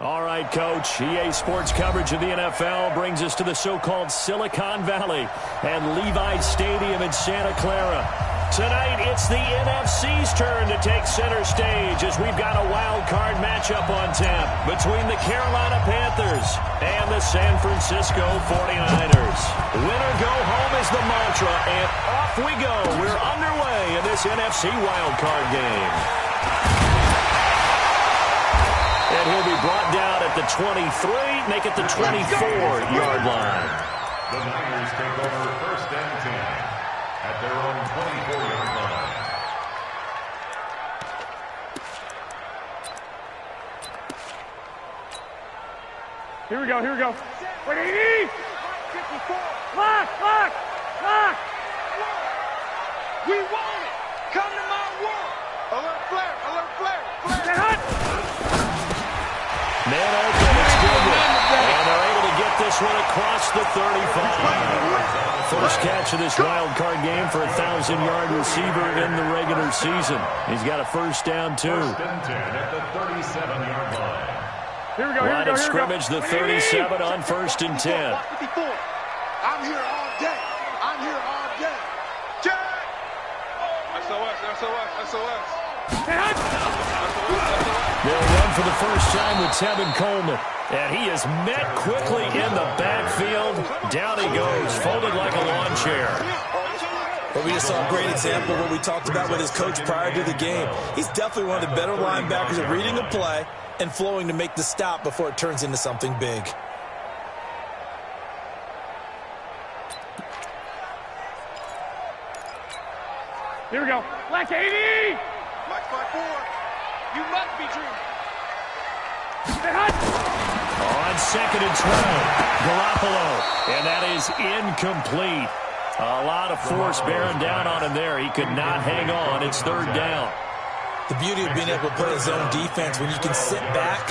All right, Coach. EA Sports coverage of the NFL brings us to the so-called Silicon Valley and Levi Stadium in Santa Clara. Tonight, it's the NFC's turn to take center stage as we've got a wild card matchup on tap between the Carolina Panthers and the San Francisco 49ers. Winner go home is the mantra, and off we go. We're underway in this NFC wild card game. And he'll be brought down at the 23, make it the 24-yard line. The Niners take over first and 10 at their own 24-yard line. Here we go. Wait, 80! 54! Lock! We want it! Come to my world! Alert flare! Man open, it's good. And they're able to get this one across the 35. First catch of this wild card game for a 1,000-yard receiver in the regular season. He's got a first down, too. First and 10 at the 37-yard line. Here we go. Line of scrimmage, the 37 on first and 10. I'm here all day. Jack! SOS. They'll run for the first time with Tevin Coleman. And he is met quickly in the backfield. Down he goes, folded like a lawn chair. But we just saw a great example of what we talked about with his coach prior to the game. He's definitely one of the better linebackers at reading a play and flowing to make the stop before it turns into something big. Here we go. Black 80! Mike 5-4. You must be dreaming. On second and 12, Garoppolo. And that is incomplete. A lot of force bearing down on him there. He could not hang on. It's third down. The beauty of being able to play a zone defense when you can sit back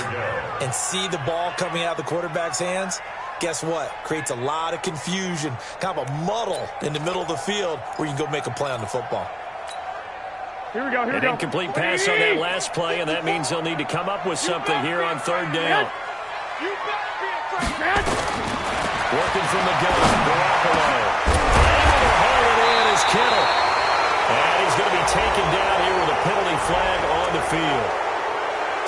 and see the ball coming out of the quarterback's hands, guess what? Creates a lot of confusion, kind of a muddle in the middle of the field where you can go make a play on the football. Here we go. An incomplete pass on that last play, and that means they'll need to come up with something here on third down. You better be afraid, man. Working from the gun, Garoppolo. Able to haul it in is Kittle. And he's going to be taken down here with a penalty flag on the field.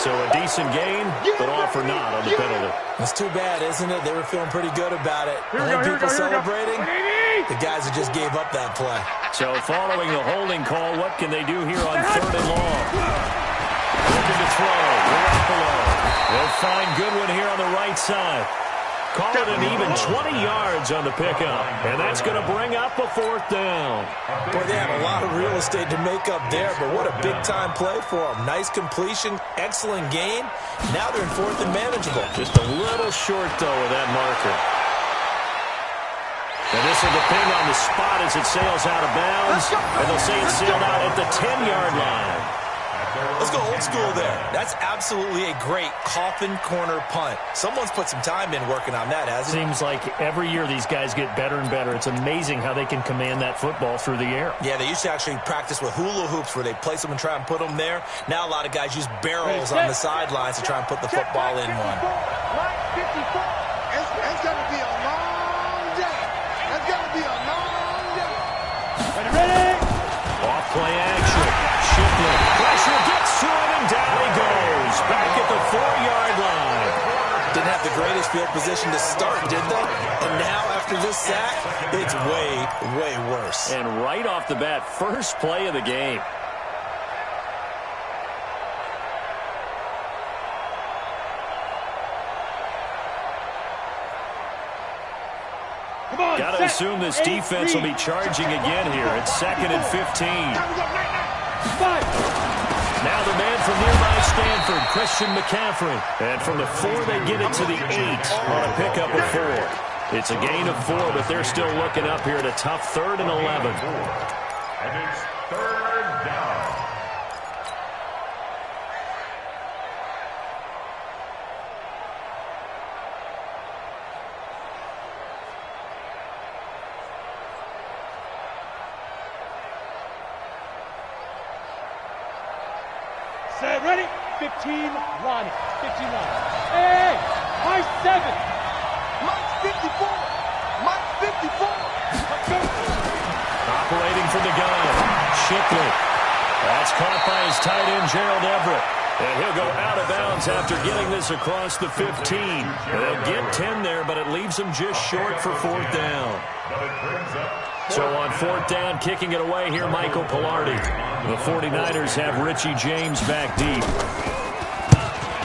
So a decent gain, but all for naught on the penalty. That's too bad, isn't it? They were feeling pretty good about it. People celebrating, the guys that just gave up that play. So following the holding call, what can they do here on third and long? Looking to throw, Garoppolo. They'll find Goodwin here on the right side. Call it an even 20 yards on the pickup. And that's going to bring up a fourth down. Boy, they had a lot of real estate to make up there, but what a big-time play for them. Nice completion, excellent gain. Now they're in fourth and manageable. Just a little short, though, of that marker. And this will be ping on the spot as it sails out of bounds. And they'll say it sailed out at the 10-yard line. Let's go old school there. That's absolutely a great coffin corner punt. Someone's put some time in working on that, hasn't it? Seems like every year these guys get better and better. It's amazing how they can command that football through the air. Yeah, they used to actually practice with hula hoops where they place them and try and put them there. Now a lot of guys use barrels on the sidelines to try and put the football in one. Line 54. It's going to be a long day. Ready? Off play action. Shipley. Pressure gets to him, and down he goes. Back at the 4-yard line. Didn't have the greatest field position to start, did they? And now, after this sack, it's way worse. And right off the bat, first play of the game. Got to assume this defense will be charging again here. It's second and 15. Now the man from nearby Stanford, Christian McCaffrey. And from the 4, they get it to the 8 on a pickup of 4. It's a gain of 4, but they're still looking up here at a tough third and 11. And it's third down. Set Ready? 15, Ronnie. 15, Ronnie. Hey, my 7. Mike's 54. Mike's 54. Operating from the gun, Shipley. That's caught by his tight end, Gerald Everett. And he'll go out of bounds after getting this across the 15. They'll get 10 there, but it leaves them just short for 4th down. So on 4th down, kicking it away here, Michael Pilardi. The 49ers have Richie James back deep.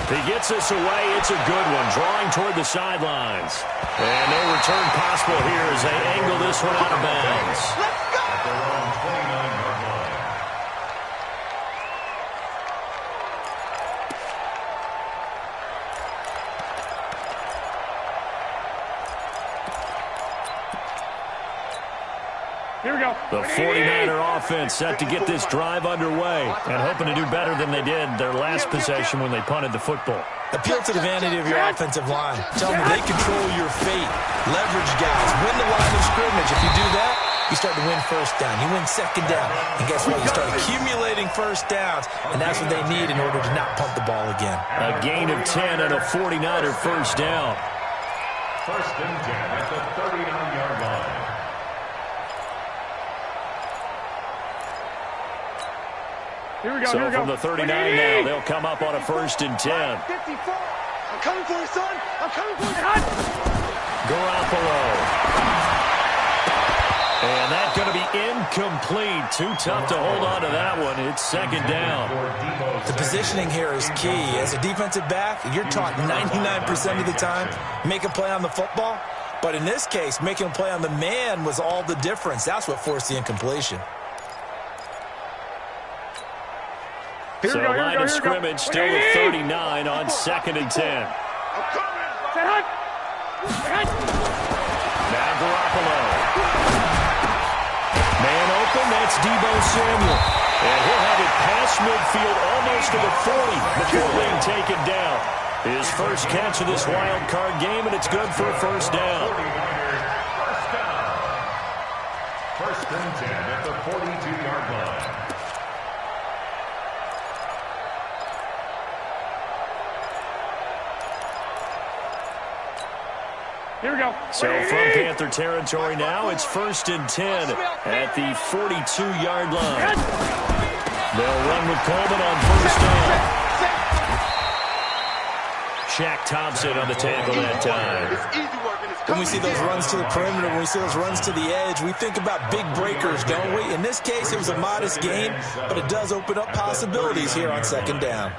He gets this away. It's a good one, drawing toward the sidelines. And no return possible here as they angle this one out of bounds. Let's go! At their own 29-yard line. Here we go. The 49er offense set to get this drive underway and hoping to do better than they did their last possession when they punted the football. Appeal to the vanity of your offensive line. Tell them they control your fate. Leverage guys. Win the line of scrimmage. If you do that, you start to win 1st down. You win 2nd down. And guess what? You start accumulating 1st downs, and that's what they need in order to not punt the ball again. A gain of 10 and a 49er 1st down. 1st and 10 at the 39-yard line. Here we go. So Here we go. from the 39 now, they'll come up on a 1st and 10. 54. I'm coming for you, son. I'm coming for you. Garoppolo. And that's going to be incomplete. Too tough to hold on to that one. It's 2nd down. The positioning here is key. As a defensive back, you're taught 99% of the time, make a play on the football. But in this case, making a play on the man was all the difference. That's what forced the incompletion. So line of scrimmage still at 39 on 2nd and 10. Now Garoppolo. Man open, that's Deebo Samuel. And he'll have it past midfield almost to the 40 before being taken down. His first catch of this wild card game, and it's good for a 1st down. 1st and 10 at the 42-yard line. Here we go. So from Panther territory now, it's 1st and 10 at the 42-yard line. They'll run with Coleman on 1st down. Shaq Thompson on the tackle that time. When we see those runs to the perimeter, when we see those runs to the edge, we think about big breakers, don't we? In this case, it was a modest gain, but it does open up possibilities here on 2nd down.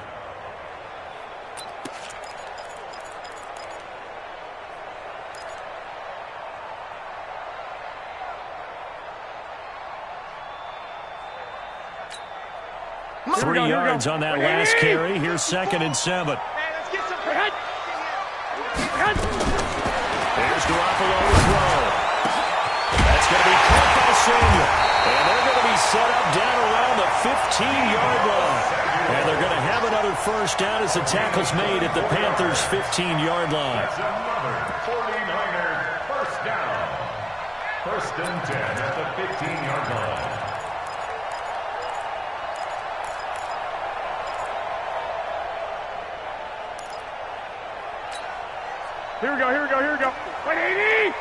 Three yards on that last carry. Here's 2nd and 7. There's Garoppolo to throw. That's going to be caught by Samuel. And they're going to be set up down around the 15-yard line. And they're going to have another 1st down as the tackle's made at the Panthers' 15-yard line. That's another 49ers 1st down. 1st and 10 at the 15-yard line. Here we go. Here we go. Here we go. 180.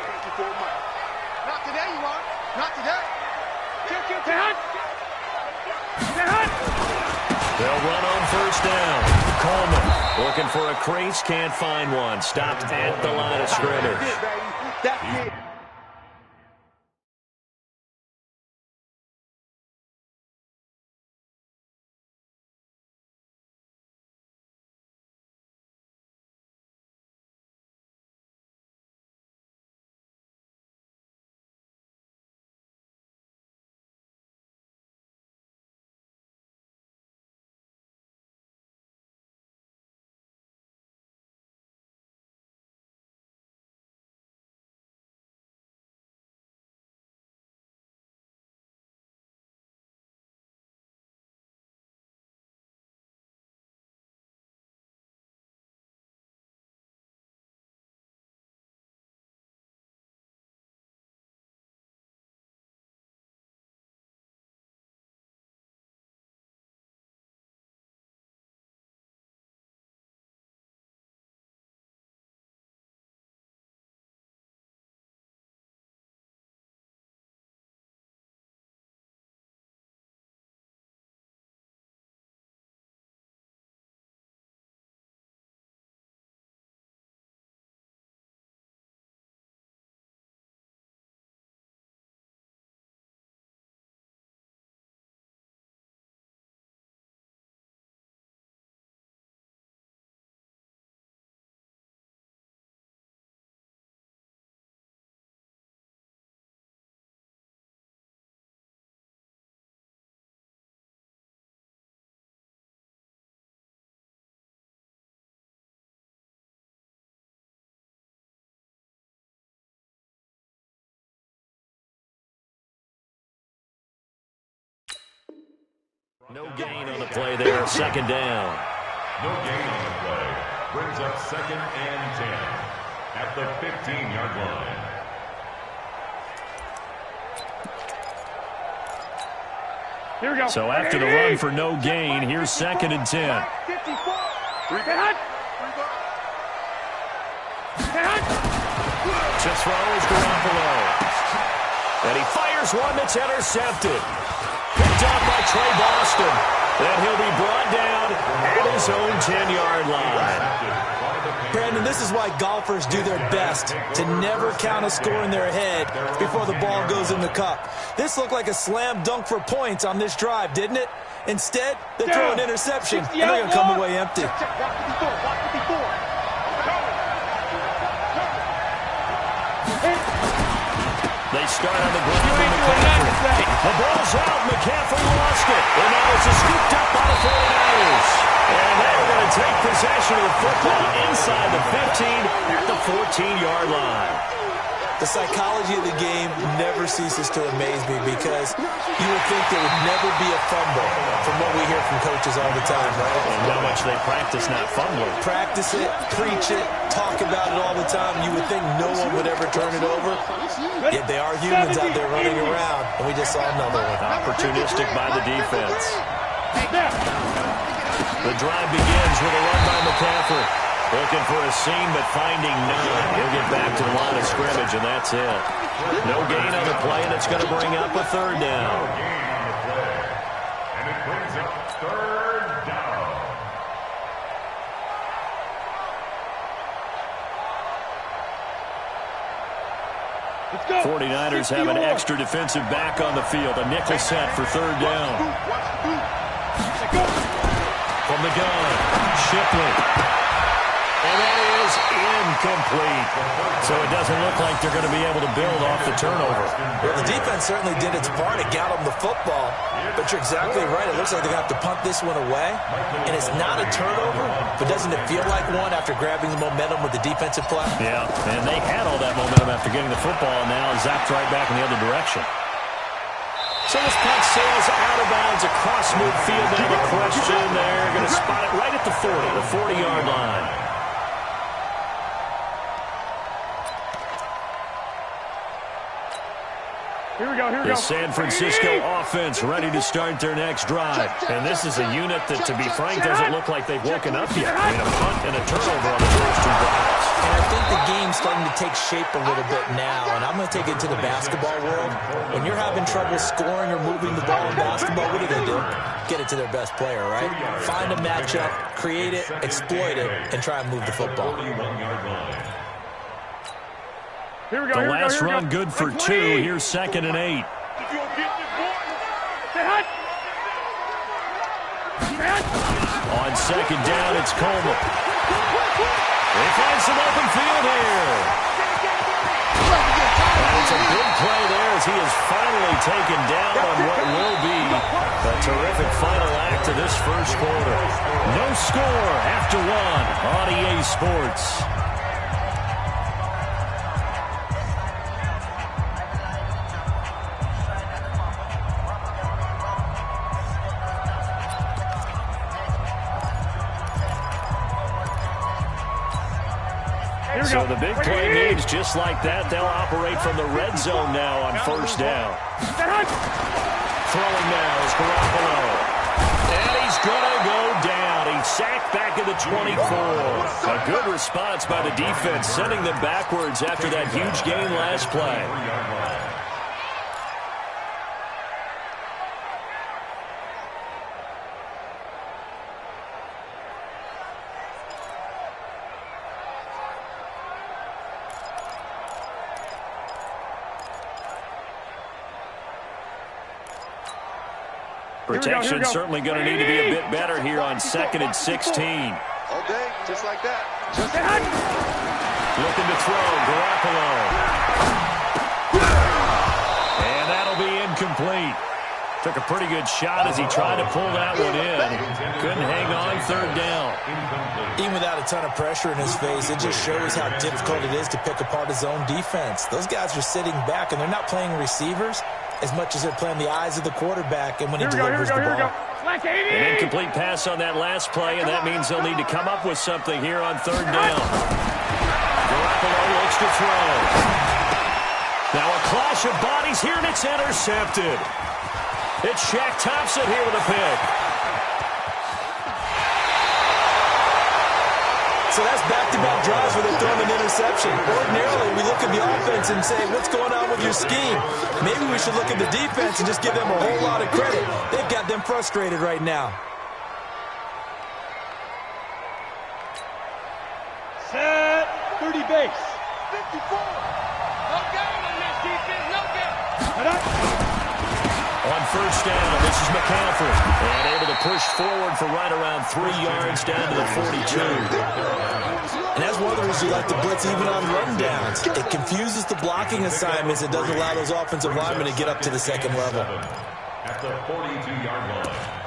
Not today, you are. Not today. They'll run on 1st down. Coleman looking for a crease, can't find one. Stopped at the line of scrimmage. That's it. No gain on the play there, second down. No gain on the play. Brings up 2nd and 10 at the 15-yard line. Here we go. So after the run for no gain, here's 2nd and 10. 54. To throw is Garoppolo. And he fires one that's intercepted. Picked up by Trey Boston. And he'll be brought down at his own 10-yard line. Brandon, this is why golfers do their best to never count a score in their head before the ball goes in the cup. This looked like a slam dunk for points on this drive, didn't it? Instead, they throw an interception, and they're going to come away empty. They start on the ground for McCaffrey. The ball's out. McCaffrey lost it. And now it's scooped up by the 49ers. And they're going to take possession of the football inside the 15 at the 14-yard line. The psychology of the game never ceases to amaze me because you would think there would never be a fumble from what we hear from coaches all the time, right? And how much they practice not fumbling. Practice it, preach it, talk about it all the time. You would think no one would ever turn it over. Yet they are humans out there running around, and we just saw another one. Opportunistic by the defense. The drive begins with a run by McCaffrey. Looking for a seam, but finding none. He'll get back to the line of scrimmage, and that's it. No gain on the play, and it's going to bring up a 3rd down. No gain on the play. And it brings up 3rd down. Let's go. 49ers have an extra defensive back on the field. A nickel set for 3rd down. From the gun, Shipley. And that is incomplete. So it doesn't look like they're going to be able to build off the turnover. Well, the defense certainly did its part. It got them the football. But you're exactly right. It looks like they're going to have to punt this one away. And it's not a turnover, but doesn't it feel like one after grabbing the momentum with the defensive play? Yeah, and they had all that momentum after getting the football, and now zapped right back in the other direction. So this punt sails out of bounds across midfield. They have a question. They're going to spot it right at the 40, the 40-yard line. Here we go, here we go. The San Francisco offense ready to start their next drive. And this is a unit that, to be frank, doesn't look like they've woken up yet. I mean, a punt and a turnover on the first 2 drives. And I think the game's starting to take shape a little bit now. And I'm going to take it to the basketball world. When you're having trouble scoring or moving the ball in basketball, what do? Get it to their best player, right? Find a matchup, create it, exploit it, and try and move the football. Here we go, the last run good for 2. Here's 2nd and 8. On 2nd down, it's Coleman. They find some open field here. And it's a big play there as he is finally taken down on what will be a terrific final act of this first quarter. No score after 1 on EA Sports. So the big play needs just like that. They'll operate from the red zone now on 1st down. Throwing now is Garoppolo. And he's going to go down. He's sacked back at the 24. A good response by the defense, sending them backwards after that huge gain last play. Protection certainly going to need to be a bit better here on 2nd and 16. All day, just like that. Looking to throw, Garoppolo. And that'll be incomplete. Took a pretty good shot as he tried to pull that one in. Couldn't hang on, 3rd down. Even without a ton of pressure in his face, it just shows how difficult it is to pick apart his own defense. Those guys are sitting back, and they're not playing receivers as much as they're playing the eyes of the quarterback and when he delivers the ball. An incomplete pass on that last play, and that means they'll need to come up with something here on third down. Garoppolo looks to throw. Now a clash of bodies here, and it's intercepted. It's Shaq Thompson here with a pick. So that's back-to-back drives where they've thrown an interception. Ordinarily, we look at the offense and say, what's going on with your scheme? Maybe we should look at the defense and just give them a whole lot of credit. They've got them frustrated right now. Set. 30 base. 54. No game on this defense. No game. On first down, this is McCaffrey. And able to push forward for right around 3 yards down to the 42. And that's one of the reasons you like to blitz even on run downs. It confuses the blocking assignments. It doesn't allow those offensive linemen to get up to the second level. At the 42-yard line.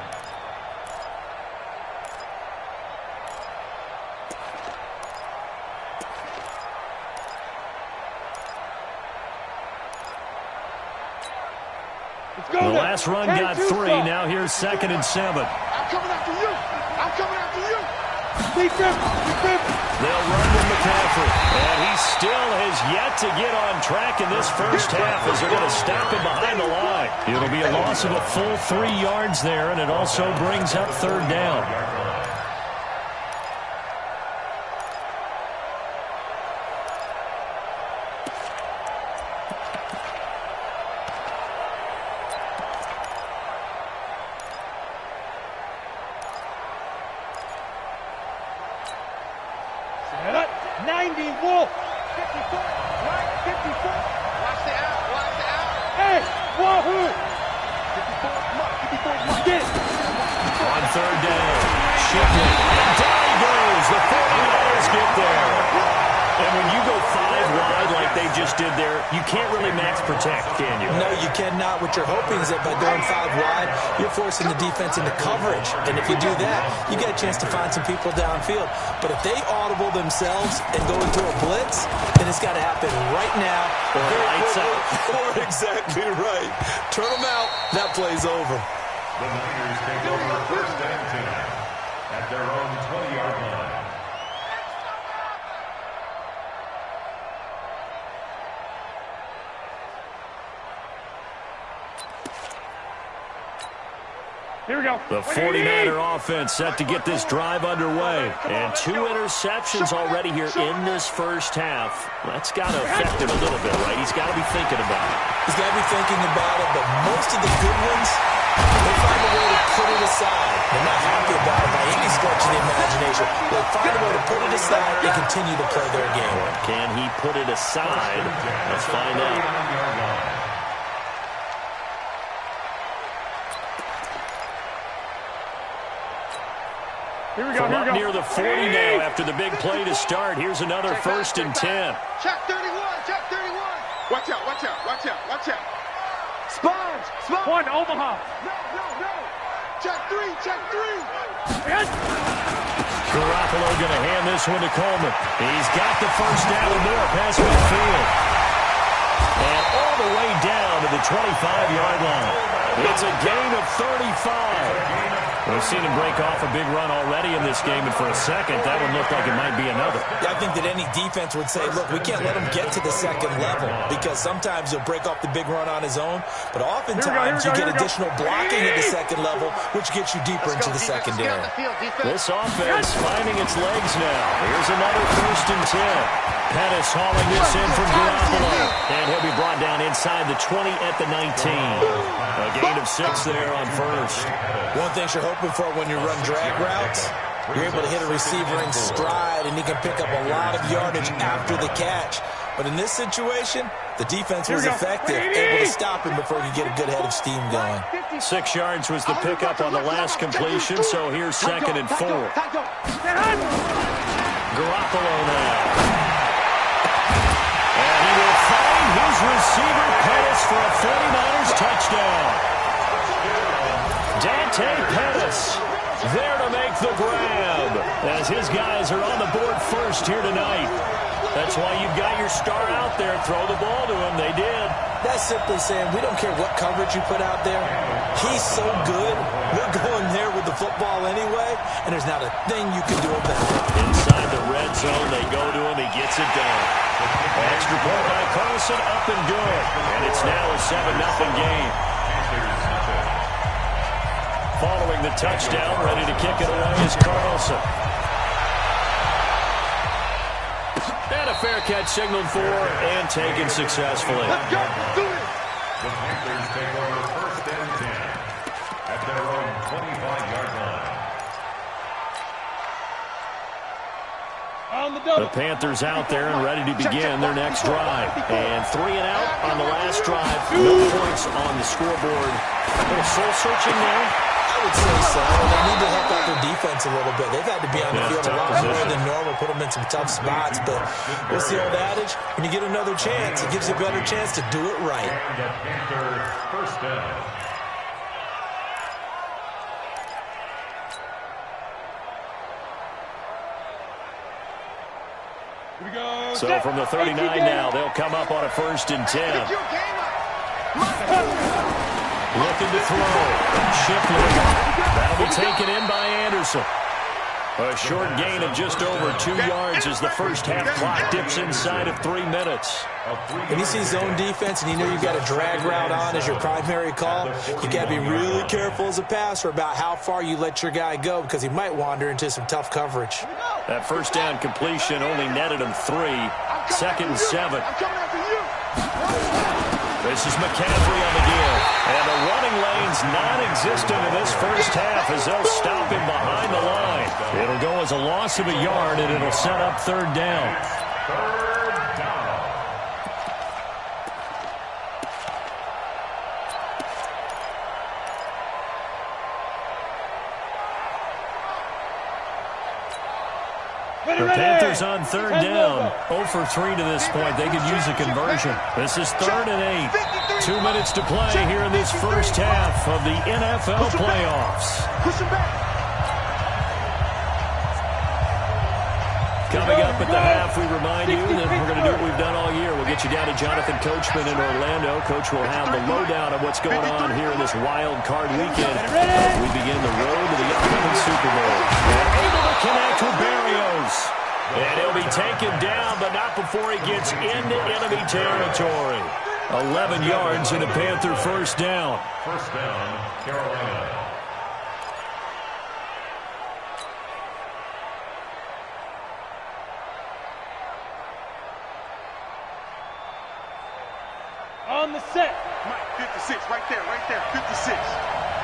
The last run got 3. Now here's 2nd and 7. I'm coming after you. I'm coming after you. They'll run with McCaffrey. And he still has yet to get on track in this first half as they're going to stop him behind the line. It'll be a loss of a full 3 yards there, and it also brings up third down. What you're hoping is that by going 5 wide, you're forcing the defense into coverage. And if you do that, you get a chance to find some people downfield. But if they audible themselves and go into a blitz, then it's got to happen right now. Or exactly right. Turn them out. That play's over. The Niners take over first and 10 at their own 20-yard line. Here we go. The 49er offense set to get this drive underway. And 2 interceptions already here in this first half. That's got to affect him a little bit, right? He's got to be thinking about it. He's got to be thinking about it, but most of the good ones, they find a way to put it aside. They're not happy about it by any stretch of the imagination. They find a way to put it aside and continue to play their game. Can he put it aside? Let's find out. Here we go, From up near the 40 now after the big play to start. Here's another first and 10. Check 31. Check 31. Watch out. Watch out. Watch out. Watch out. Sponge. One, Omaha. No. Check 3. Check 3. Yes. Garoppolo going to hand this one to Coleman. He's got the first down and more past midfield. And all the way down to the 25-yard line. It's a gain of 35. We've seen him break off a big run already in this game, and for a second, that one looked like it might be another. I think that any defense would say, look, we can't let him get to the second level because sometimes he'll break off the big run on his own, but oftentimes you get additional blocking at the second level, which gets you deeper into the secondary. This offense finding its legs now. Here's another first and 10. Pettis hauling this in from Garoppolo, and he'll be brought down inside the 20 at the 19. A gain of 6 there on first. One thing you're hoping for when you run drag routes, you're able to hit a receiver in stride, and he can pick up a lot of yardage after the catch. But in this situation, the defense was effective, able to stop him before he could get a good head of steam going. 6 yards was the pickup on the last completion, so here's 2nd and 4. Garoppolo now. And he will find his receiver, Pettis, for a 49ers touchdown. Dante Pettis there to make the grab, as his guys are on the board first here tonight. That's why you've got your star out there. Throw the ball to him. They did. That's simply saying we don't care what coverage you put out there. He's so good, we're going there with the football anyway, and there's not a thing you can do about it. Inside the red zone, they go to him. He gets it done. Extra point by Carlson, up and good. And it's now a 7-0 game. Following the touchdown, ready to kick it away is Carlson. And a fair catch signaled for and taken successfully. Let's go. Do it. The Panthers take over 1st and 10 at their own 25-yard line. The Panthers out there and ready to begin their next drive. And 3 and out on the last drive. No points on the scoreboard. A little soul-searching now. I would say so. They need to help out their defense a little bit. They've had to be on the field a lot more than normal, put them in some tough spots. But what's the old adage? When you get another chance, it gives you a better chance to do it right. And the Panthers 1st down. Here we go. So from the 39 now, they'll come up on a 1st and 10. Looking to throw. Shipley. That'll be taken in by Anderson. A short gain of just over 2 yards as the first half clock dips inside of 3 minutes. When you see zone defense and you know you've got a drag route on as your primary call, you got to be really careful as a passer about how far you let your guy go because he might wander into some tough coverage. That first down completion only netted him 3. 2nd and 7. This is McCaffrey on the give. And the running lane's non-existent in this first half as they'll stop him behind the line. It'll go as a loss of a yard, and it'll set up 3rd down. 3rd down. The Panthers on 3rd down. 0 for 3 to this point. They could use a conversion. This is 3rd and 8. 2 minutes to play here in this first half of the NFL playoffs. Coming up at the half, we remind you that we're going to do what we've done all year. We'll get you down to Jonathan Coachman in Orlando. Coach will have the lowdown of what's going on here in this wild card weekend as we begin the road to the upcoming Super Bowl. And able to connect with Berrios. And he'll be taken down, but not before he gets into enemy territory. 11 yards and a Panther first down. 1st down, Carolina. On the set. Mike, 56, right there, 56.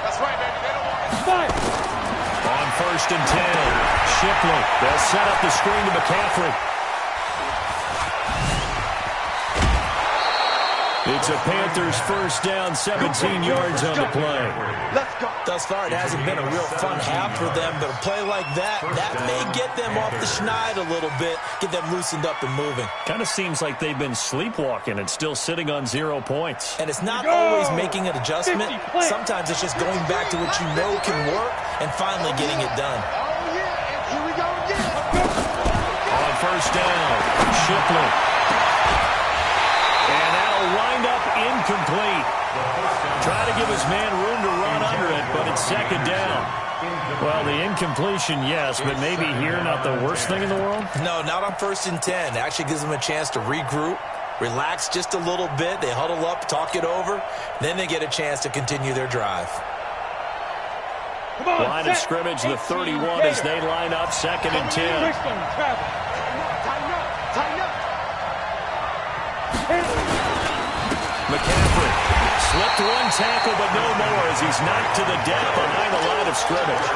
That's right, baby. They don't want it. Fire. On 1st and 10, Shipley. They'll set up the screen to McCaffrey. It's a Panthers first down, 17 yards on the play. Let's go. Thus far, it hasn't been a real fun half for them, but a play like that may get them off the schneid a little bit, get them loosened up and moving. Kind of seems like they've been sleepwalking and still sitting on 0 points. And it's not always making an adjustment. Sometimes it's just going back to what you know can work and finally getting it done. Oh, yeah. And here we go again. On 1st down, Shipley. And that'll wind up incomplete. Try to give his man room to run under it, but it's 2nd down. Well, the incompletion, yes, but maybe here not the worst thing in the world? No, not on 1st and 10. It actually gives them a chance to regroup, relax just a little bit. They huddle up, talk it over. Then they get a chance to continue their drive. Line of scrimmage, the 31 as they line up, 2nd and 10. McCaffrey slipped 1 tackle, but no more as he's knocked to the deck behind the line of scrimmage.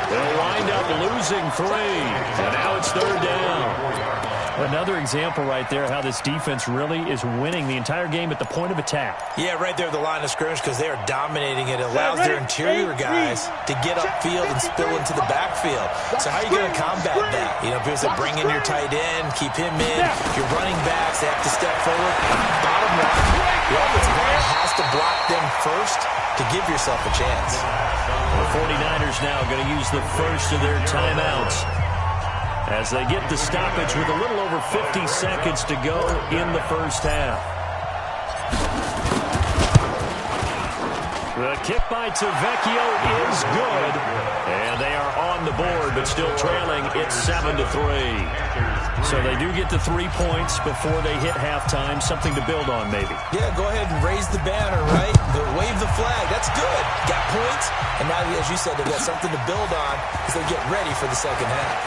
They'll wind up losing 3, and now it's 3rd down. Another example right there how this defense really is winning the entire game at the point of attack. Yeah, right there at the line of scrimmage because they are dominating it. It allows their interior guys to get upfield and spill into the backfield. So how are you going to combat that? You know, if you bring in your tight end, keep him in. Your running backs, they have to step forward. Bottom line, the offensive line has to block them first to give yourself a chance. The 49ers now going to use the first of their timeouts as they get the stoppage with a little over 50 seconds to go in the first half. The kick by Tavecchio is good, and they are on the board, but still trailing. It's 7-3. So they do get the 3 points before they hit halftime. Something to build on, maybe. Yeah, go ahead and raise the banner, right? Wave the flag. That's good. Got points, and now, as you said, they've got something to build on as they get ready for the second half.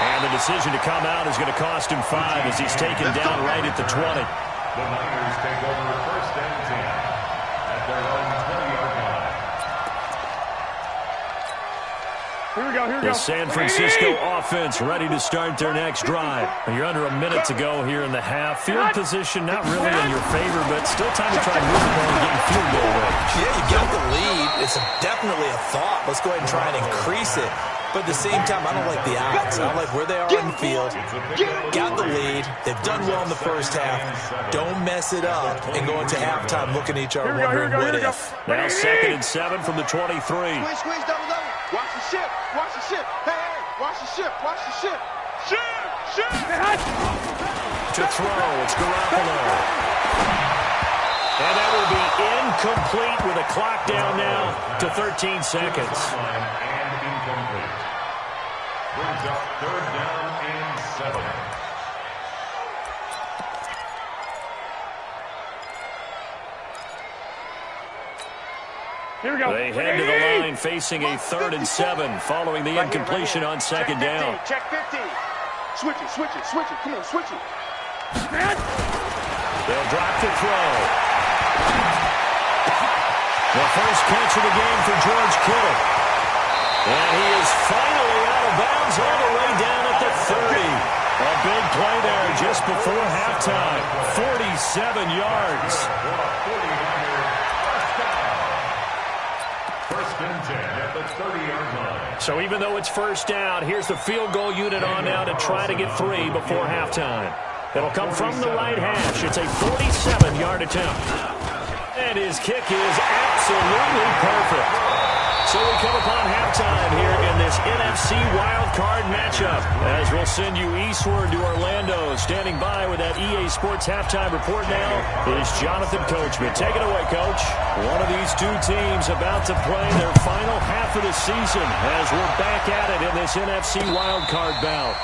And the decision to come out is going to cost him 5 as he's taken down right at the 20. The Niners take over first and 10 at their own 20-yard line. Here we go, here we go. The San Francisco offense ready to start their next drive. You're under a minute to go here in the half. Field position not really in your favor, but still time to try and move the ball and get field goal range. Yeah, you got the lead. It's definitely a thought. Let's go ahead and try and increase it. But at the same time, I don't like the odds. I don't like where they are on the field. Got the lead. They've done well in the first half. Don't mess it up and go into halftime looking at each other wondering what if. Now 2nd and 7 from the 23. Squeeze, double. Watch the ship. Watch the ship. Hey, watch the ship. Watch the ship. Ship. To throw, it's Garoppolo. And that will be incomplete with a clock down now to 13 seconds. And incomplete. Brings up 3rd down and 7. Here we go. They head to the line facing a 3rd and 7 following the incompletion on 2nd down. Check 15. Switch it. Come on, switch it. They'll drop to throw. The first catch of the game for George Kittle. And he is finally out of bounds all the way down at the 30. A big play there just before halftime. 47 yards. First and 10 at the 30-yard line. So even though it's first down, here's the field goal unit on now to try to get 3 before halftime. It'll come from the right hash. It's a 47-yard attempt. And his kick is absolutely perfect. So we come upon halftime here in this NFC Wildcard matchup. As we'll send you eastward to Orlando. Standing by with that EA Sports halftime report now is Jonathan Coachman. Take it away, Coach. One of these two teams about to play their final half of the season as we're back at it in this NFC Wildcard bout.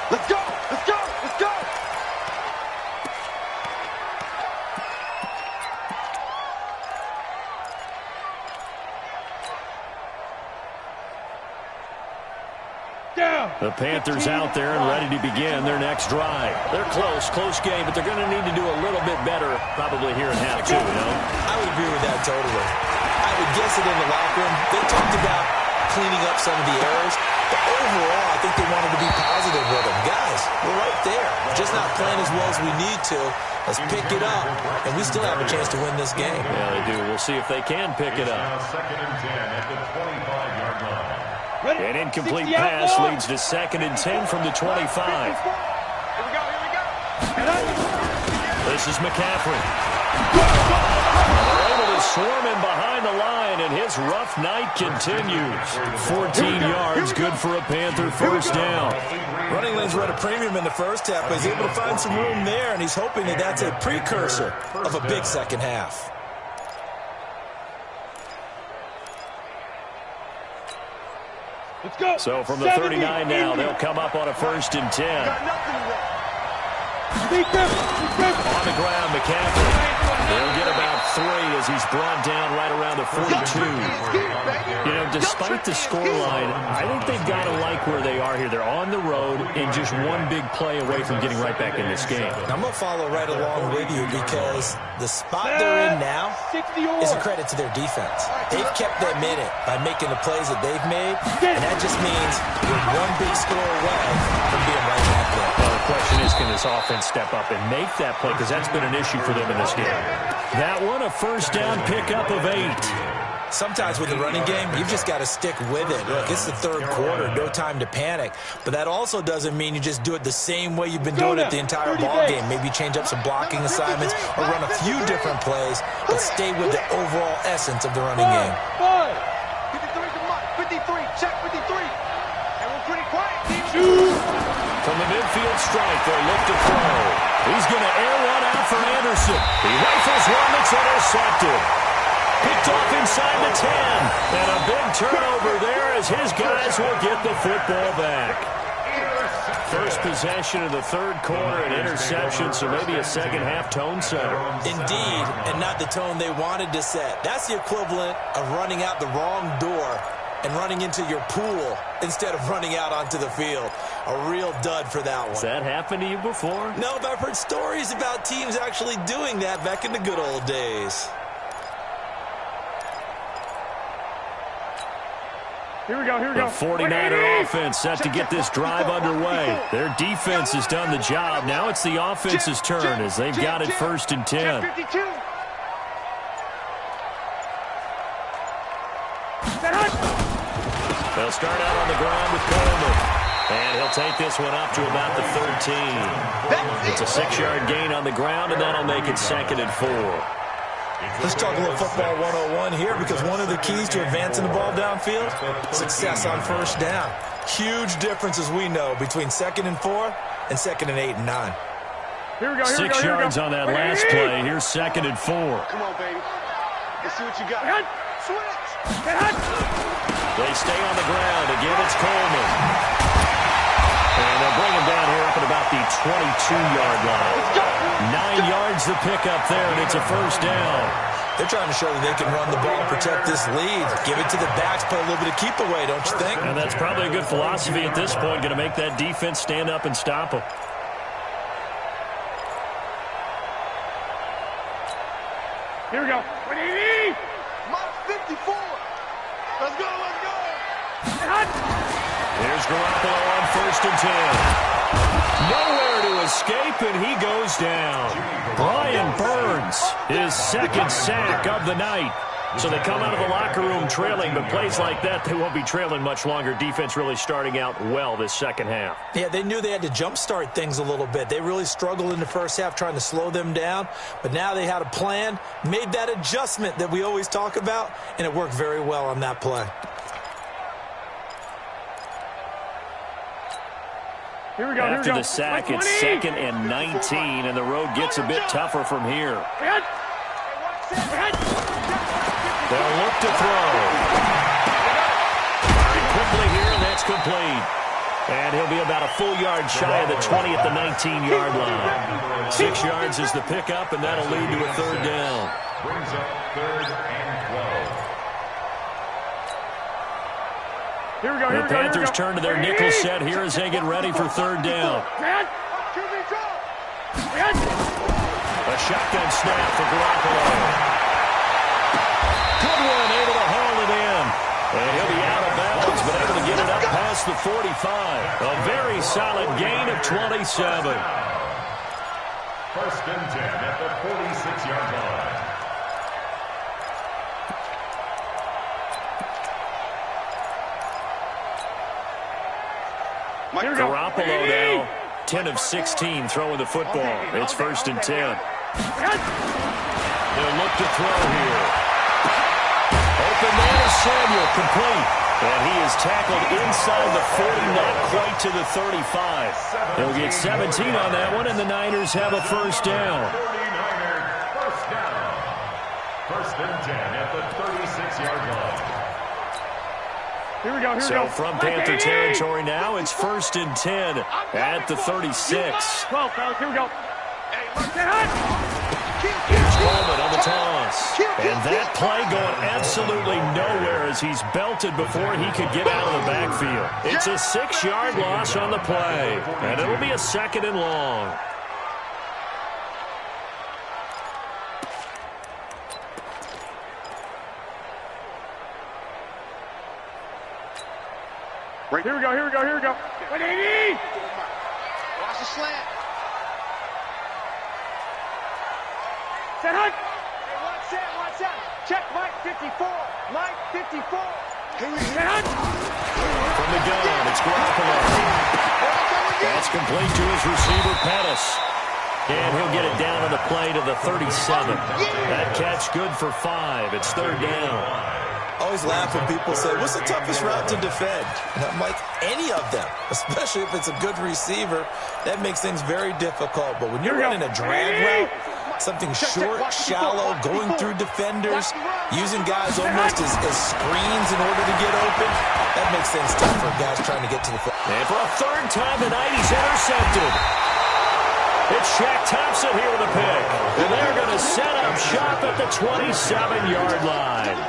Let's go. The Panthers out there and ready to begin their next drive. They're close game, but they're going to need to do a little bit better probably here in half 2, you know? I would agree with that totally. I would guess it in the locker room. They talked about cleaning up some of the errors, but overall, I think they wanted to be positive with them. Guys, we're right there. Just not playing as well as we need to. Let's pick it up, and we still have a chance to win this game. Yeah, they do. We'll see if they can pick it up. Now 2nd and 10 at the 25-yard line. An incomplete pass leads to 2nd and 10 from the 25. Here we go. This is McCaffrey. They're able to swarm him behind the line, and his rough night continues. 14 yards, good for a Panther first down. Running lanes were at a premium in the first half, but he's able to find some room there, and he's hoping that that's a precursor of a big second half. Let's go. So from the 39 now, they'll come up on a 1st and 10. On the ground, McCaffrey. They'll get about 3 as he's brought down right around the 42. You know, despite the scoreline, I think they've got to like where they are here. They're on the road and just one big play away from getting right back in this game. I'm going to follow right along with you because the spot they're in now is a credit to their defense. They've kept them in it by making the plays that they've made, and that just means you're one big score away from being right back there. Well, the question is, can this offense step up and make that play? Because that's been an issue for them in this game. That one, a first down pickup of 8. Sometimes with the running game, you've just got to stick with it. Look, it's the third quarter, no time to panic. But that also doesn't mean you just do it the same way you've been doing it the entire ball game. Maybe change up some blocking assignments or run a few different plays, but stay with the overall essence of the running game. 53, check 53. And we're pretty quiet. From the midfield strike, they'll look to throw. He's going to air one out for Anderson. He rifles one that's intercepted. Picked off inside the 10. And a big turnover there as his guys will get the football back. First possession of the third quarter, an interception, so maybe a second-half tone setter. Indeed, and not the tone they wanted to set. That's the equivalent of running out the wrong door and running into your pool instead of running out onto the field. A real dud for that one. Has that happened to you before? No, but I've heard stories about teams actually doing that back in the good old days. Here we go. The 49er offense set to get this drive underway. Their defense has done the job. Now it's the offense's turn as they've got it 1st and 10. They'll start out on the ground with Coleman. And he'll take this one up to about the 13. It's a 6-yard gain on the ground, and that'll make it 2nd and 4. Let's talk a little football 101 here, because one of the keys to advancing the ball downfield, success on 1st down. Huge difference, as we know, between 2nd and 4 and 2nd and 8 and 9. Here we go. 6 yards on that last play. Here's 2nd and 4. Come on, baby. Let's see what you got. Switch. They stay on the ground. Again, it's Coleman. And they'll bring him down here up at about the 22-yard line. 9 yards the pickup there, and it's a 1st down. They're trying to show that they can run the ball and protect this lead. Give it to the backs, play a little bit of keep away, don't you think? And that's probably a good philosophy at this point, going to make that defense stand up and stop them. Here we go. Mark 54. Let's go. Here's Garoppolo on 1st and 10. Nowhere to escape, and he goes down. Brian Burns, his 2nd sack of the night. So they come out of the locker room trailing, but plays like that, they won't be trailing much longer. Defense really starting out well this second half. Yeah, they knew they had to jumpstart things a little bit. They really struggled in the first half trying to slow them down, but now they had a plan, made that adjustment that we always talk about, and it worked very well on that play. Here we go. After the sack, it's 2nd and 19, and the road gets a bit tougher from here. They'll look to throw. Quickly here, and that's complete. And he'll be about a full yard shy of the 20 at the 19-yard line. 6 yards is the pickup, and that'll lead to a 3rd down. Brings up 3rd and 12. Here we go. The Panthers turn to their nickel set here as they get ready for 3rd down. A shotgun snap for Garoppolo. Good one, able to haul it in. And he'll be out of bounds, but able to get it up past the 45. A very solid gain of 27. 1st and 10 at the 46-yard line. Garoppolo now, 10 of 16 throwing the football. It's 1st and 10. They'll look to throw here. Open man is Samuel, complete. And he is tackled inside the 40, not quite to the 35. They'll get 17 on that one, and the Niners have a 1st down. 49ers, 1st down. 1st and 10 at the 36-yard line. Here we go. So from Panther territory now, it's 1st and 10 at the 36. 12, fellas. Here we go. Here's Coleman on the toss. And that play going absolutely nowhere as he's belted before he could get out of the backfield. It's a 6-yard loss on the play, and it'll be a 2nd and long. Here we go. 180. Watch the slant. Set hunt. Hey, watch out. Check Mike 54. Mike 54. From the gun, it's Garoppolo. That's complete to his receiver, Pettis. And he'll get it down on the play to the 37. That catch good for 5. It's third down. Always laugh when people say, what's the toughest route to defend? And I'm like, any of them, especially if it's a good receiver. That makes things very difficult. But when you're running a drag route, something short, shallow, going through defenders, using guys almost as screens in order to get open, that makes things tough for guys trying to get to the football. And for a third time tonight, he's intercepted. It's Shaq Thompson here with a pick. And they're going to set up shop at the 27-yard line.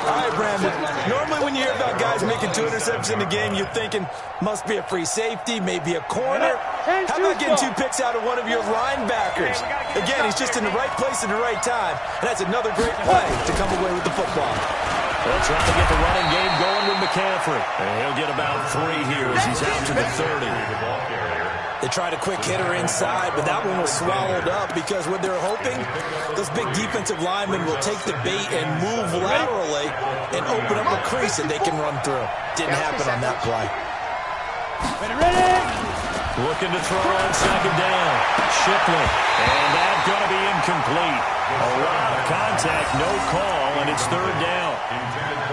All right, Brandon. Normally when you hear about guys making 2 interceptions in a game, you're thinking, must be a free safety, maybe a corner. How about getting 2 picks out of one of your linebackers? Again, he's just in the right place at the right time. And that's another great play to come away with the football. They'll try to get the running game going with McCaffrey. And he'll get about 3 here as he's out to the 30. They tried a quick hitter inside, but that one was swallowed up because what they're hoping, those big defensive linemen will take the bait and move laterally and open up a crease that they can run through. Didn't happen on that play. Ready? Looking to throw on second down. Shipley. And that's going to be incomplete. A lot of contact, no call, and it's third down.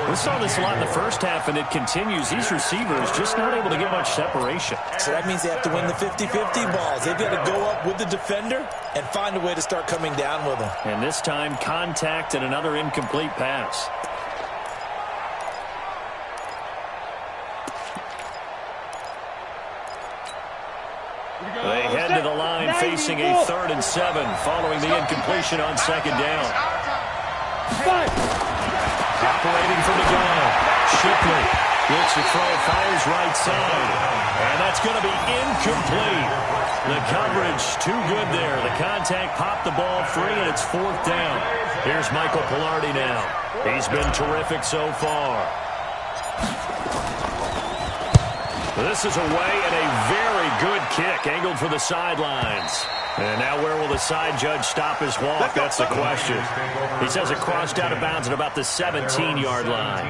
We saw this a lot in the first half, and it continues. These receivers just not able to get much separation. So that means they have to win the 50-50 balls. They've got to go up with the defender and find a way to start coming down with them. And this time, contact and another incomplete pass. They head to the line facing a 3rd and 7 following the incompletion on second down. Operating from the gun. Shipley looks to throw, fires right side. And that's going to be incomplete. The coverage too good there. The contact popped the ball free, and it's 4th down. Here's Michael Pilardi now. He's been terrific so far. This is away and a very good kick angled for the sidelines. And now where will the side judge stop his walk? That's the question. He says it crossed out of bounds at about the 17-yard line.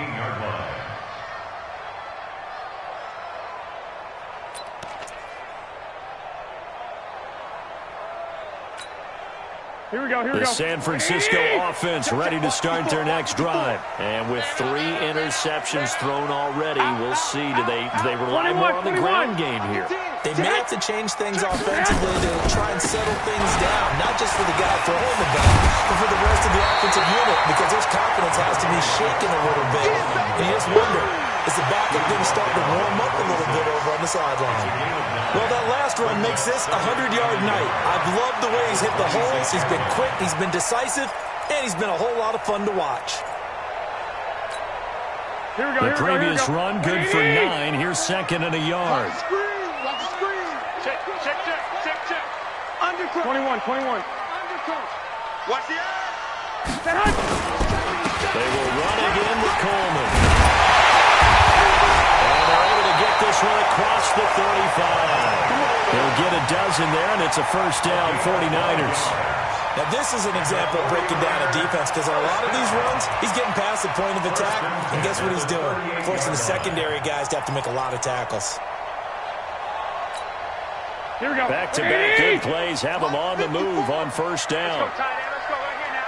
Here we go, here we The go. San Francisco offense ready to start their next drive. And with 3 interceptions thrown already, we'll see. Do they rely more on the ground game here? They may have to change things offensively to try and settle things down, not just for the guy throwing the ball, but for the rest of the offensive unit, because their confidence has to be shaken a little bit. And you just wonder, is the backup going to start to warm up a little bit over on the sideline? Well, that last run makes this a 100-yard night. I've loved the way he's hit the holes. He's been quick, he's been decisive, and he's been a whole lot of fun to watch. Here we go, The previous run, good for 9. Here's 2nd and a yard. Watch the screen. Check. Undercoat. 21. Undercoat. Watch the eye. They will run again with Coleman. And they're able to get this one across the 35. They'll get a dozen there, and it's a first down, 49ers. Now, this is an example of breaking down a defense, because on a lot of these runs, he's getting past the point of attack, and guess what he's doing? Forcing the secondary guys to have to make a lot of tackles. Here we go. Back-to-back good plays have them on the move on first down. Let's go right here now.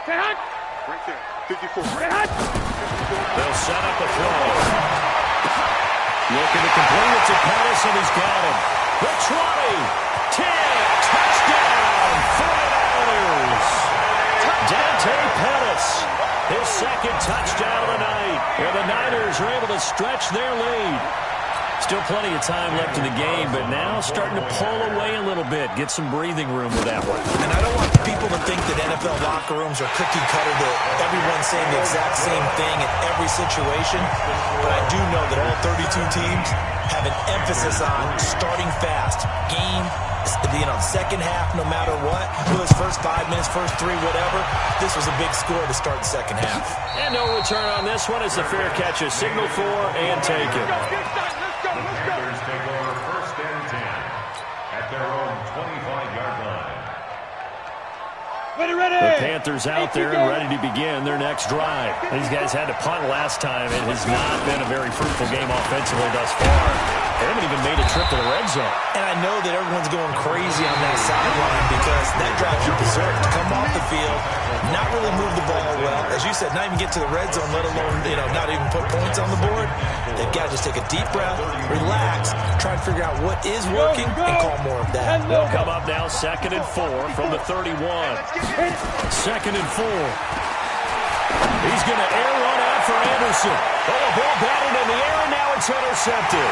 Stay hot. Right there. 54. Stay hot. They'll set up a throw. Looking to complete it to Pettis, and he's got him. The 20, 10, touchdown, 49ers. Dante Pettis, his 2nd touchdown of the night. And the Niners are able to stretch their lead. Still plenty of time left in the game, but now starting to pull away a little bit, get some breathing room with that one. And I don't want people to think that NFL locker rooms are cookie cutter, that everyone's saying the exact same thing in every situation. But I do know that all 32 teams have an emphasis on starting fast. Game, second half, no matter what. Those first 5 minutes, first 3, whatever. This was a big score to start the second half. And no return on this one as the fair catch is signaled for and taken. Commanders take over 1st and 10 at their own 25-yard line. The Panthers out there and ready to begin their next drive. These guys had to punt last time. It has not been a very fruitful game offensively thus far. They haven't even made a trip to the red zone. And I know that everyone's going crazy on that sideline because that drives you berserk. To come off the field, not really move the ball well. As you said, not even get to the red zone, let alone, not even put points on the board. They've got to just take a deep breath, relax, try to figure out what is working, and call more of that. They'll come up now 2nd and 4 from the 31. 2nd and 4. He's going to air one out for Anderson. Oh, a ball batted in the air, and now it's intercepted.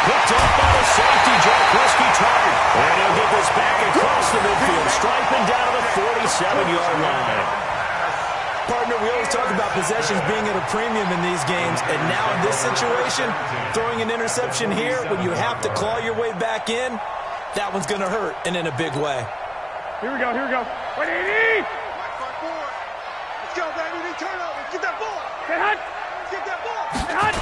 Picked up by the safety, Jack Risky target. And he'll get this back across the midfield, striping down to the 47-yard line. Partner, we always talk about possessions being at a premium in these games, and now in this situation, throwing an interception here when you have to claw your way back in, that one's going to hurt, and in a big way. Here we go. 180! Let's go, baby. We turn over. Get that ball. Get hot! Get that ball. Get hot!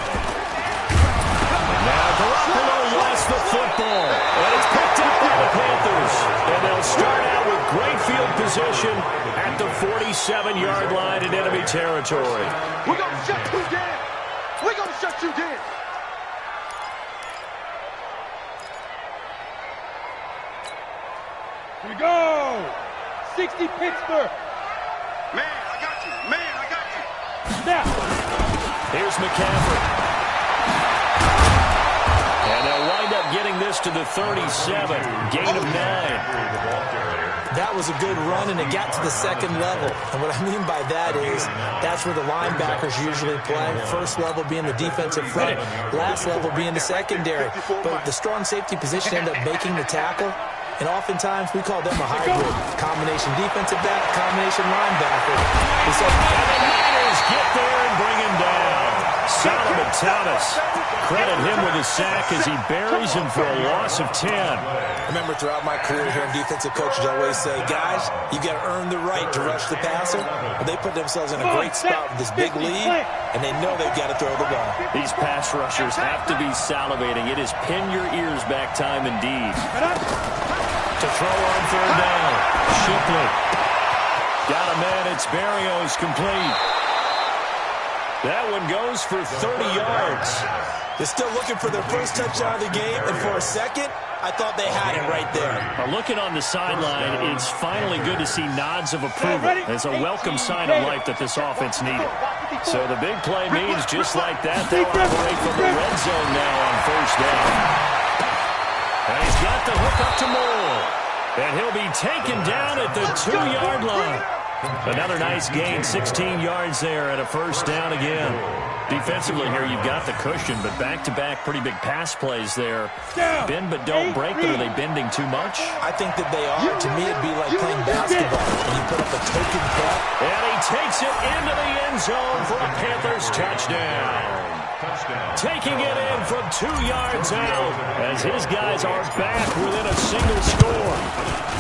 Now Garoppolo lost the football, and it's picked up by the Panthers. And they'll start out with great field position at the 47-yard line in enemy territory. We're going to shut you down. We're going to shut you down. Here we go! 60 Pittsburgh! Man, I got you. Snap! Here's McCaffrey. And they'll wind up getting this to the 37. Gain of 9. That was a good run, and it got to the second level. And what I mean by that is that's where the linebackers usually play. First level being the defensive front, last level being the secondary. But the strong safety position end up making the tackle. And oftentimes we call them a hybrid. Combination defensive back, combination linebacker. And the Niners get there and bring him down. Solomon Thomas. Credit him with a sack as he buries him for a loss of 10. I remember throughout my career hearing defensive coaches always say, guys, you got to earn the right to rush the passer. But they put themselves in a great spot with this big lead, and they know they've got to throw the ball. These pass rushers have to be salivating. It is pin your ears back time indeed. To throw on 3rd down. Shipley. Got a man. It's Berrios complete. That one goes for 30 yards. They're still looking for their first touchdown of the game, and for a second, I thought they had it right there. Looking on the sideline, it's finally good to see nods of approval. It's a welcome sign of life that this offense needed. So the big play means just like that, they'll operate from the red zone now on 1st down. And he's got the hook up to Moore. And he'll be taken down at the 2-yard line. Another nice gain, 16 yards there and a 1st down again. Defensively here, you've got the cushion, but back-to-back pretty big pass plays there. Bend but don't break, but are they bending too much? I think that they are. To me, it'd be like playing basketball when you put up a token cut. And he takes it into the end zone for a Panthers touchdown. Taking it in from 2 yards out as his guys are back within a single score.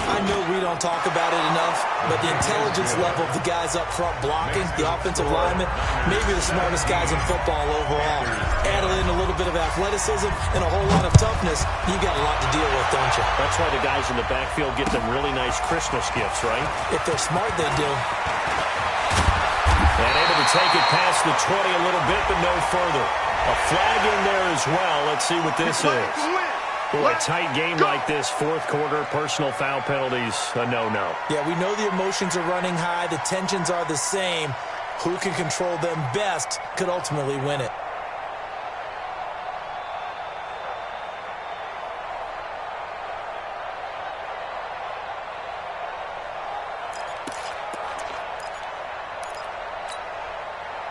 I know we don't talk about it enough, but the intelligence level of the guys up front blocking, the offensive linemen, maybe the smartest guys in football overall. Add in a little bit of athleticism and a whole lot of toughness, you got a lot to deal with, don't you? That's why the guys in the backfield get them really nice Christmas gifts, right? If they're smart, they do. And able to take it past the 20 a little bit, but no further. A flag in there as well. Let's see what this is. Well, a tight game like this, 4th quarter, personal foul penalties, a no-no. Yeah, we know the emotions are running high. The tensions are the same. Who can control them best could ultimately win it.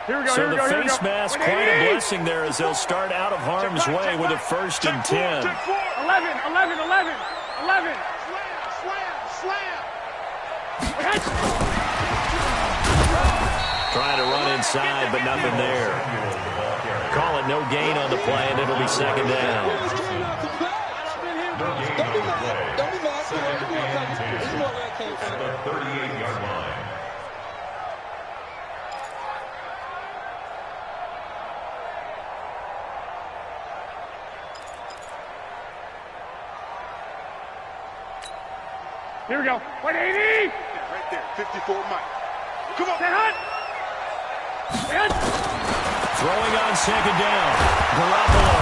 So the face mask, quite a blessing there as they'll start out of harm's way with a 1st and 10. 11. Slam. Trying to run inside, but nothing there. Call it no gain on the play, and it'll be 2nd down. Don't be mad. This is where I came from. The 38-yard line. Here we go. 180! right there. 54 Mike. Come on. Throwing on second down. Garoppolo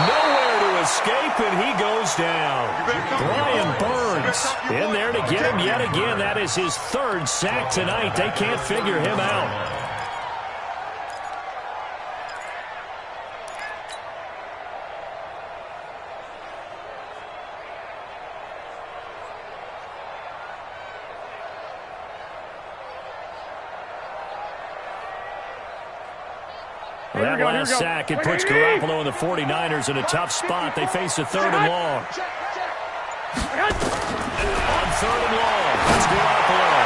nowhere to escape, and he goes down. Brian Burns in there to get him yet again. That is his third sack tonight. They can't figure him out. That last sack, it puts Garoppolo and the 49ers in a tough spot. They face a third and long. On third and long, that's Garoppolo.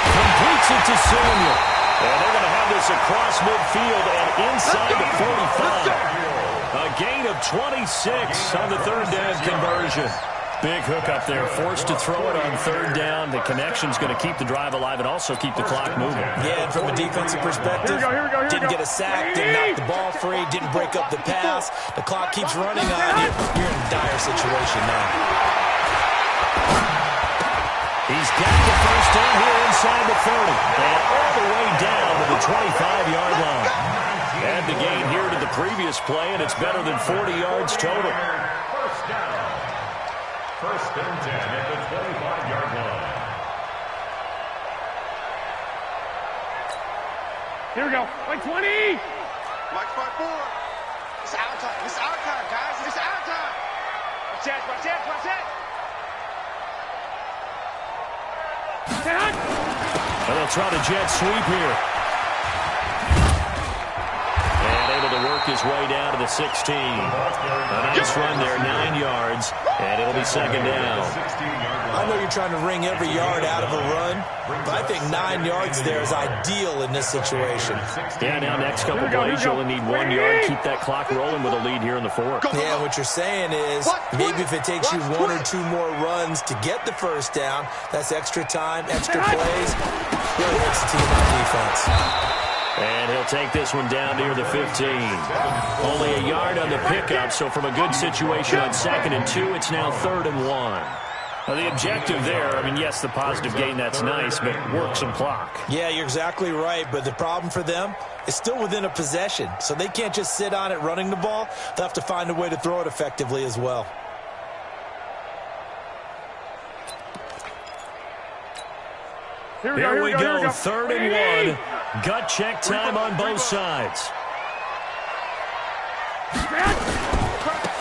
Completes it to Samuel. And they're going to have this across midfield and inside the 45. A gain of 26 on the third down conversion. Big hook up there, forced to throw it on third down. The connection's going to keep the drive alive and also keep the clock moving. Yeah, and from a defensive perspective, didn't get a sack, didn't knock the ball free, didn't break up the pass. The clock keeps running on you. You're in a dire situation now. He's got the first down here inside the 30. And all the way down to the 25-yard line. Add the gain here to the previous play, and it's better than 40 yards total. First down. First and 10 at the 25-yard line. Here we go. Like 20. Mike's 5-4. It's our time. It's our time, guys. It's our time. Watch that. Watch that. Watch that. And they'll try the jet sweep here. And able to work his way down to the 16. A nice run there, 9 yards. And it'll be second down. I know you're trying to wring every yard out of a run, but I think 9 yards there is ideal in this situation. Yeah, now next couple plays, you'll only need 1 yard. Keep that clock rolling with a lead here in the fourth. Yeah, what you're saying is maybe if it takes you 1 or 2 more runs to get the first down, that's extra time, extra plays. Really makes the team on defense. And he'll take this one down near the 15. Only a yard on the pickup, so from a good situation on 2nd and 2, it's now 3rd and 1. Now the objective there, I mean, yes, the positive gain, that's nice, but work some clock. Yeah, you're exactly right, but the problem for them is still within a possession, so they can't just sit on it running the ball. They'll have to find a way to throw it effectively as well. Here we go. 3rd and 1. Gut check time on both sides.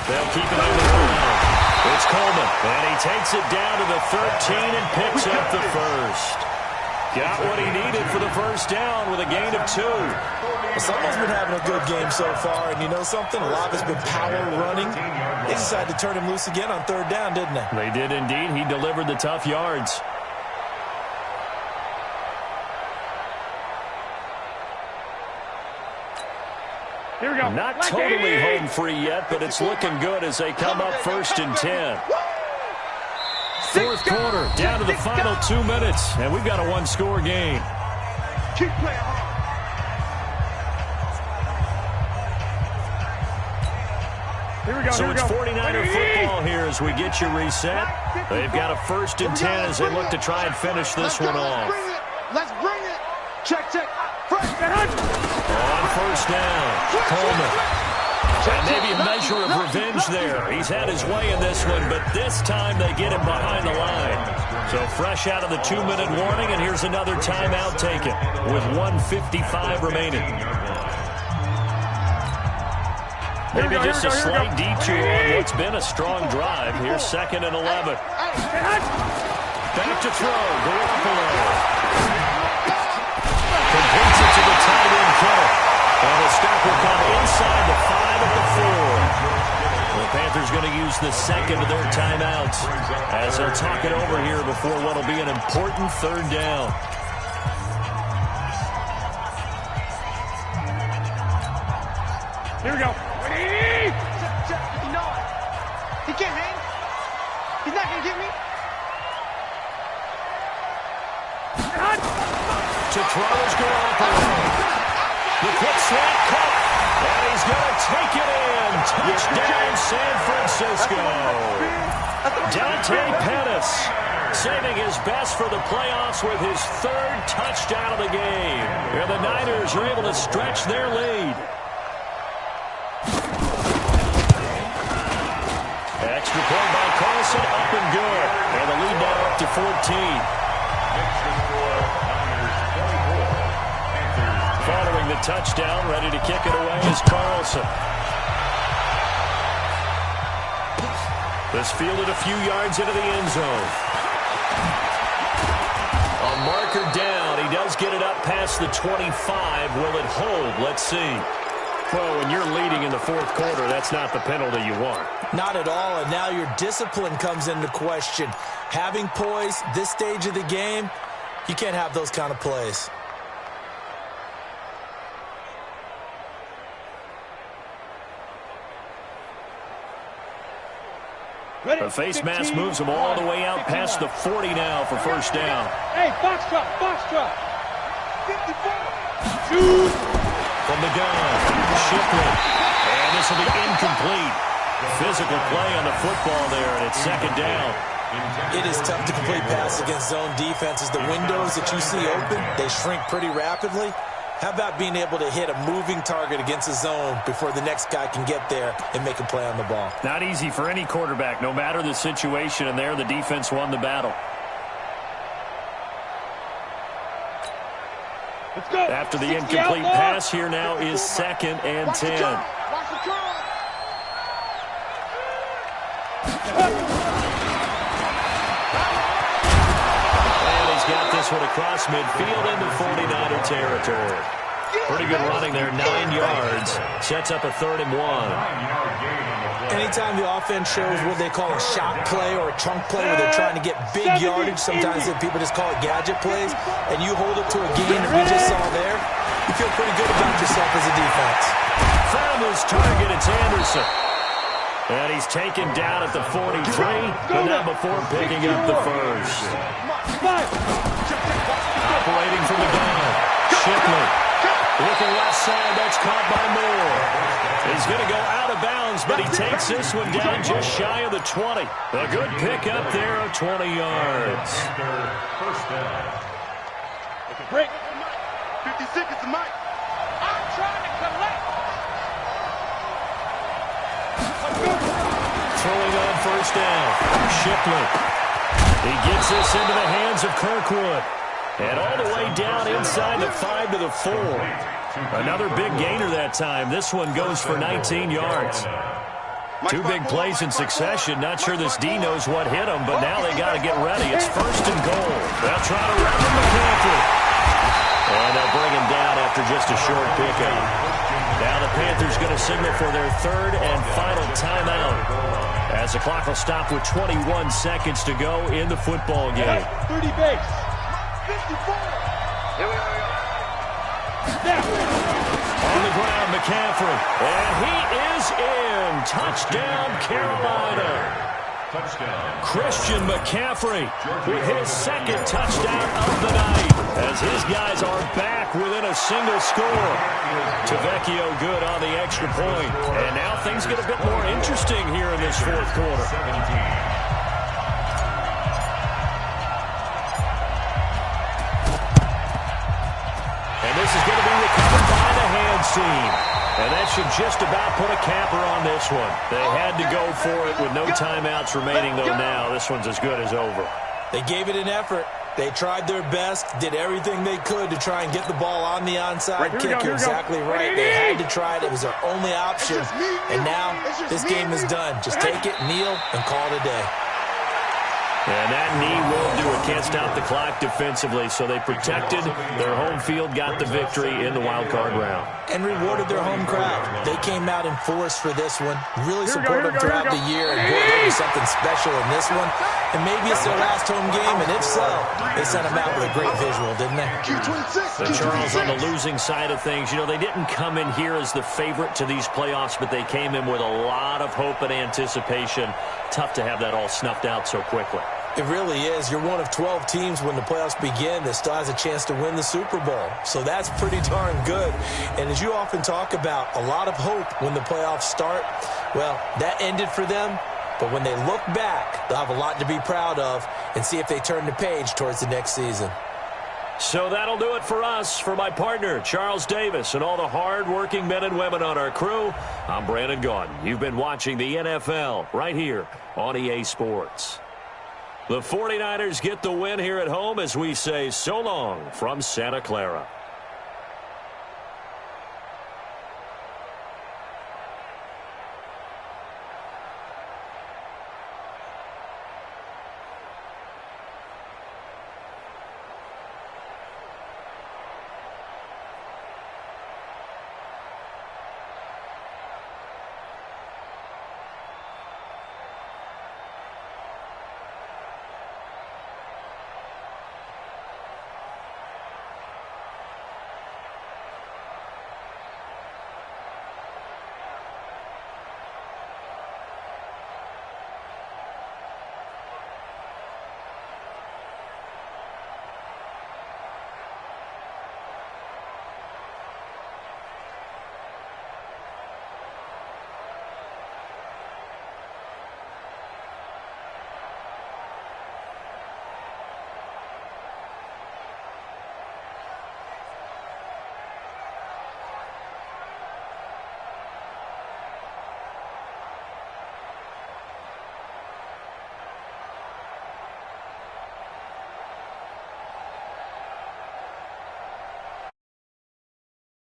They'll keep it on the ground. It's Coleman, and he takes it down to the 13 and picks up the first. Got what he needed for the first down with a gain of 2. Well, someone's been having a good game so far, and you know something? A lot of it's been power running. They decided to turn him loose again on 3rd down, didn't they? They did indeed. He delivered the tough yards. Here we go. Not totally home free yet, but it's looking good as they come up 1st and 10. Fourth quarter, down to the final 2 minutes, and we've got a one-score game. Keep playing hard. Here we go. So it's 49er football here as we get you reset. They've got a 1st and 10 as they look to try and finish this one off. Let's bring it. Check, check. On first down, Coleman. And maybe a measure of revenge there. He's had his way in this one, but this time they get him behind the line. So fresh out of the 2-minute warning, and here's another timeout taken with 1:55 remaining. Maybe just a slight detour on what's been a strong drive. Here's 2nd and 11. Back to throw, Garoppolo. Completes it to the tight end, Kittle. And the stop will come inside the 5 at the 4. The Panthers going to use the 2nd of their timeouts as they'll talk it over here before what will be an important 3rd down. Here we go. Ready? You know it. He can't hang. He's not going to get me. To throw is Garoppolo. The quick slant cut. And he He's going to take it in. Touchdown, San Francisco. Dante Pettis saving his best for the playoffs with his third touchdown of the game. And the Niners are able to stretch their lead. Extra point by Carlson, up and good. And the lead now up to 14. Following the touchdown, ready to kick it away is Carlson. This fielded a few yards into the end zone. A marker down. He does get it up past the 25. Will it hold? Let's see. Well, when you're leading in the fourth quarter, that's not the penalty you want. Not at all, and now your discipline comes into question. Having poise this stage of the game, you can't have those kind of plays. The face mask moves him all the way out past the 40 now for first down. Hey, box drop, box drop. 54. Shoot. From the gun, Shipley. And this will be incomplete. Physical play on the football there, and it's second down. It is tough to complete passes against zone defenses. The windows that you see open, they shrink pretty rapidly. How about being able to hit a moving target against a zone before the next guy can get there and make a play on the ball? Not easy for any quarterback, no matter the situation, and there the defense won the battle. Let's go. After the incomplete pass, here now is second and 10. And he's got this one across midfield into 49er territory. Pretty good running there, 9 yards. Sets up a 3rd and 1. Anytime the offense shows what they call a shot play or a chunk play where they're trying to get big yardage, sometimes people just call it gadget plays, and you hold it to a gain that we just saw there, you feel pretty good about yourself as a defense. Found his target, it's Anderson. And he's taken down at the 43, but not before picking up the first. Operating from the gun, Shipley. Looking left side, that's caught by Moore. He's going to go out of bounds, but he takes this one down just shy of the 20. A good pick up there of 20 yards. First down. Break. 50 seconds to Mike. I'm trying to collect. Throwing on first down, Shipley. He gets this into the hands of Kirkwood. And all the way down inside the 5 to the 4. Another big gainer that time. This one goes for 19 yards. 2 big plays in succession. Not sure this D knows what hit him, but now they got to get ready. It's 1st and goal. They'll try to run him McCaffrey. And they'll bring him down after just a short pickup. Now the Panthers going to signal for their 3rd and final timeout, as the clock will stop with 21 seconds to go in the football game. 30 base. 54. Here we go. On the ground, McCaffrey. And he is in. Touchdown, Carolina. Touchdown. Christian McCaffrey with his 2nd touchdown of the night, as his guys are back within a single score. Tavecchio good on the extra point. And now things get a bit more interesting here in this 4th quarter. 17. This is going to be recovered by the hands team. And that should just about put a capper on this one. They had to go for it with no timeouts remaining, though now this one's as good as over. They gave it an effort. They tried their best, did everything they could to try and get the ball on the onside kick. You're exactly right. They had to try it. It was their only option. And now this game is done. Just take it, kneel, and call it a day. And that knee will do it. Can't stop the clock defensively, so they protected their home field, got the victory in the wild card round. And rewarded their home crowd. They came out in force for this one, really supported them throughout the year, and boy, there was something special in this one. And maybe it's their last home game, and if so, they sent them out with a great visual, didn't they? The Charles on the losing side of things, you know, they didn't come in here as the favorite to these playoffs, but they came in with a lot of hope and anticipation. Tough to have that all snuffed out so quickly. It really is. You're one of 12 teams when the playoffs begin that still has a chance to win the Super Bowl. So that's pretty darn good. And as you often talk about, a lot of hope when the playoffs start. Well, that ended for them. But when they look back, they'll have a lot to be proud of and see if they turn the page towards the next season. So that'll do it for us. For my partner, Charles Davis, and all the hard-working men and women on our crew, I'm Brandon Gaudin. You've been watching the NFL right here on EA Sports. The 49ers get the win here at home as we say so long from Santa Clara.